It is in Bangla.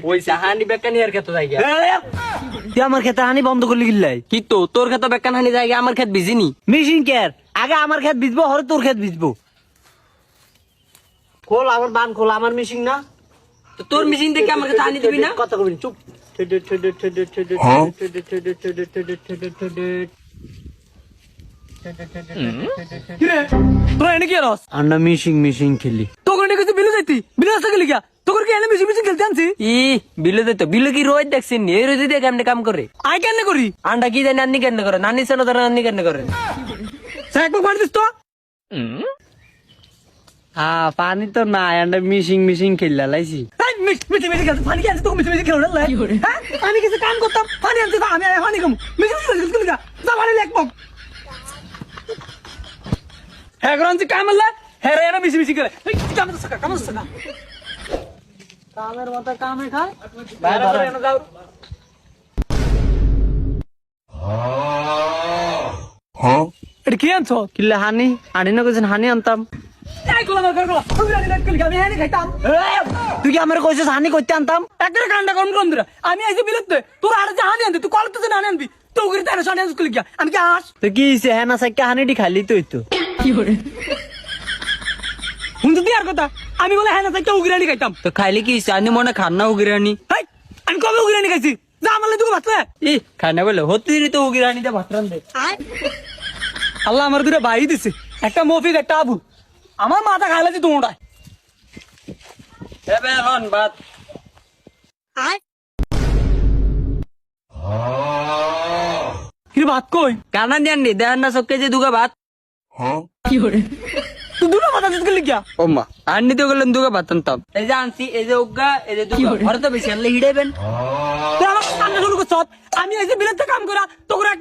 ওই হানি বেকানি আর খেতে জায়গা তুই আমার খেতে হানি বন্ধ করলি গিল্লাই কি তো তোর খেতে বেকান হানি জায়গা আমার খেত বিজিনি মেশিন কেয়ার আগে আমার খেত বিজবো হরে তোর খেত বিজবো খোল আমার বান খোল আমার মেশিন না তো তোর মেশিন থেকে আমার কাছে হানি দিবি না কথা কবি চুপ তোরা এনে কি রস আন্না মিশিং খেলি তোকে এনে কিছু বিলে যাইতি বিলে আসতে গেলি গা তোকে কি এনে মিশিং খেলতে আনছি ই বিলে দে তো বিলে কি রোজ দেখছিস নি এই রোজ দিয়ে কেমনে কাম করে আই কেন করি আন্ডা কি জানি নানি কেন করে নানি সেন ধরে নানি কেন করে সাইক মার দিস তো হ্যাঁ পানি তো না আন্না মিশিং খেললা লাইছি মিশি খেলতে পানি কি আনছি তোকে মিশি খেলো না হ্যাঁ আমি কিছু কাম করতাম পানি আনছি তো আমি পানি কম মিশি খেলতে গেলি গা যা পানি লেখবো হ্যাঁ গ্রান্তি কাম আল্লাহ হ্যাঁ রে না মিশি করে কাম তো সাকা কামের মতো কামে খা এটা কি আনছো কিল্লা হানি আনি না কইছেন হানি আনতাম তুই কি আমার কইছিস হানি করতে আনতাম একটা কান্ডা কম কম দিরা আমি আইছি বিলতে তোর আর যে হানি আনতে তুই কল তো জানি আনবি তো উগরি তার সামনে আনছ কলি গিয়া আমি কি আস তো কি হইছে হ্যাঁ না সাইকে হানিটি খালি তুই তো শুনতে দি আর কথা আমি বলে হ্যাঁ না তাই উগরানি খাইতাম তো খাইলে কি জানি মনে খান্না উগিরানি হেই, আমি কবে উগরানি খাইছি যা আমালে তুই বাতলে ই খান্না বলে হতিরি তো উগিরানি দে ভাত রান দে আল্লাহ আমার দুটো ভাই দিছে একটা মফিক একটা আবু আমার মাথা খাইলাছি তোমরাই এবে লন ভাত কি ভাত কই কানা দিয়ান দি দেন না সবকে যে দুগা ভাত তুই দুটো মাথা দিতে গেলি গিয়া ও মা আন্নি তো গেলেন দুগা ভাত আনতাম এই যে আনছি এই যে উগা এই যে দুগা ঘরে তো বেশি আনলে হিড়াইবেন তুই আমার কান্না শুরু করছ আমি আইছি বিলেতে কাম করা তোর একটা